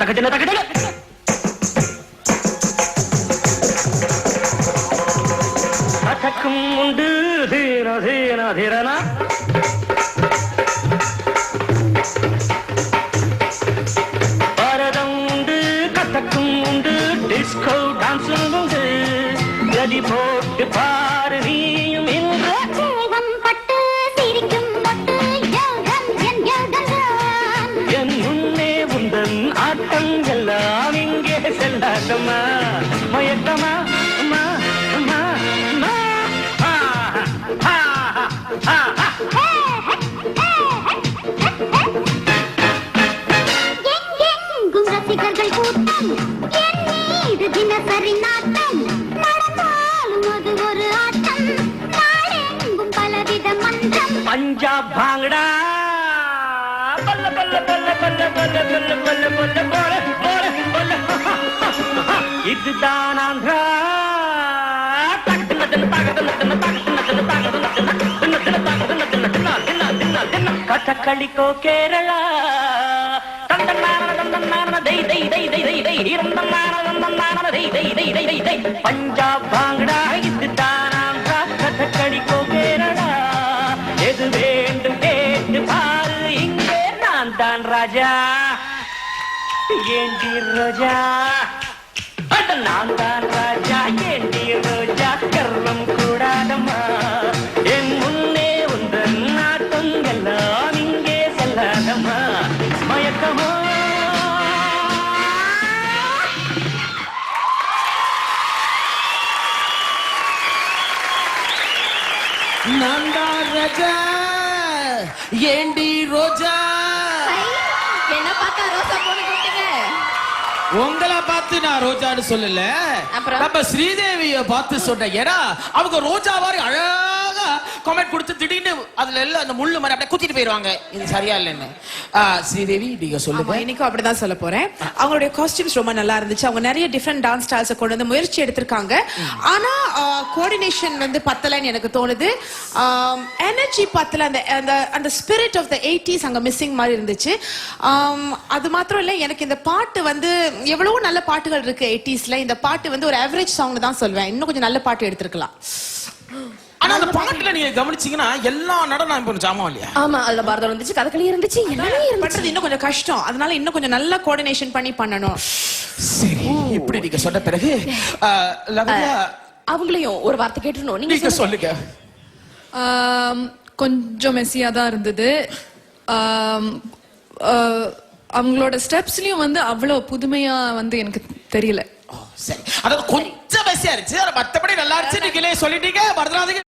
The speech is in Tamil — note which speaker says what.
Speaker 1: தக்கச்சின தக்கச்சின தக்கச்சின கதக்கும் உண்டு தீர தீர தீரனா பரதம் உண்டு கதக்கும் உண்டு டிஸ்கோ டான்ஸும் உண்டு கதி போட்டு பாரு நீயும் இன்று
Speaker 2: தேவம் பட்டு சிரிக்கும் பட்டு யோகம் என் யோகம்
Speaker 1: என் முன்னே உந்தன் ஆட்டம் எல்லாம் இங்கே செல்லாதம்மா மயக்கமா அம்மா அம்மா அம்மா
Speaker 2: எங்கெங்கும் ரசிகர்கள் கூட்டம் என் மீது தினசரி நாட்டம் நடந்தாலும் அது ஒரு ஆட்டம் நாளெங்கும் பலவித மன்றம்
Speaker 1: பஞ்சாப் பாங்கடா பல்ல பல்ல பல்ல பல்ல பல்ல பல்ல பல்ல பல்ல போல போல பல்ல இதுதான் ஆந்திரா கட்டக்களிக்கோ கேரளா பஞ்சாப் பாங்கடா இதுதான் ஆந்திரா கட்டக்களிக்கோ கேரளா எது வேண்டும் கேட்டு பாரு இங்கே நான் தான் ராஜா ஏண்டி ரோஜா அட நான் தான் ராஜா ஏண்டி ரோஜா கர்வம் கூடாதம்மா என் முன்னே உந்தன் நாட்டம் எல்லாம் இங்கே செல்லாதம்மா மயக்கமோ
Speaker 3: நந்தா ராஜா ஏண்டி ரோஜா
Speaker 4: என்ன பார்த்தா ரோசா போட்டு கூப்பிட்டீங்க?
Speaker 3: உங்களை பார்த்து நான் ரோஜான்னு சொல்லல,
Speaker 4: அப்புறம்?
Speaker 3: நம்ம ஸ்ரீதேவிய பார்த்து சொன்னேன். ஏன்னா அவங்க ரோஜா மாதிரி அழகா கமெண்ட் கொடுத்து திடீர்னு அதுல எல்லாம் அந்த முள்ளு மாதிரி அப்படியே குத்திட்டு போயிருவாங்க. இது சரியா இல்லைன்னு. ஸ்ரீதேவி நீங்க சொல்லுங்க.
Speaker 5: இன்னைக்கும் அப்படிதான் சொல்ல போறேன். அவங்களுடைய காஸ்டியூம்ஸ் ரொம்ப நல்லா இருந்துச்சு. அவங்க நிறைய டிஃபரெண்ட் டான்ஸ் ஸ்டைல்ஸ் கொண்டு வந்து முயற்சி எடுத்திருக்காங்க. ஆனா கோஆர்டினேஷன் வந்து பத்தலன்னு எனக்கு தோணுது. எனர்ஜி பத்தல. அந்த அந்த ஸ்பிரிட் ஆஃப் த 80s அங்க மிஸ்ஸிங் மாதிரி இருந்துச்சு. அது மாத்திரம் இல்ல, எனக்கு இந்த பாட்டு வந்து எவ்வளவோ நல்ல பாட்டுகள் இருக்கு 80sல. இந்த பாட்டு வந்து ஒரு ஆவரேஜ் சாங் தான் சொல்வேன். இன்னும் கொஞ்சம் நல்ல பாட்டு எடுத்திருக்கலாம்.
Speaker 3: ஆனா அந்த பாட்டுல நீங்க கவனிச்சீங்கன்னா எல்லா நடனம் இப்போ ஜாமா இல்லையா?
Speaker 4: ஆமா, அதுல பாரதம் இருந்துச்சு, கதகளி இருந்துச்சு, எல்லாமே இருந்துச்சு.
Speaker 5: பண்றது இன்னும் கொஞ்சம் கஷ்டம். அதனால இன்னும் கொஞ்சம் நல்ல கோஆர்டினேஷன் பண்ணி பண்ணணும்.
Speaker 3: சரி, இப்படி நீங்க சொன்ன பிறகு லவ்யா
Speaker 4: அவங்களையும் ஒரு வார்த்தை கேட்டுறணும்.
Speaker 3: நீங்க சொல்லுங்க.
Speaker 6: கொஞ்சம் மெஸ்ஸியா தான் இருந்தது. அவங்களோட ஸ்டெப்ஸ்லயும் வந்து அவ்வளவு புதுமையா வந்து எனக்கு தெரியல.
Speaker 3: சரி, அதாவது கொஞ்சம் மெஸ்ஸியா இருந்துச்சு. மத்தபடி நல்லா இருந்துச்சு. நீங்களே சொல்லிட்டீங்க. பரதநாதன்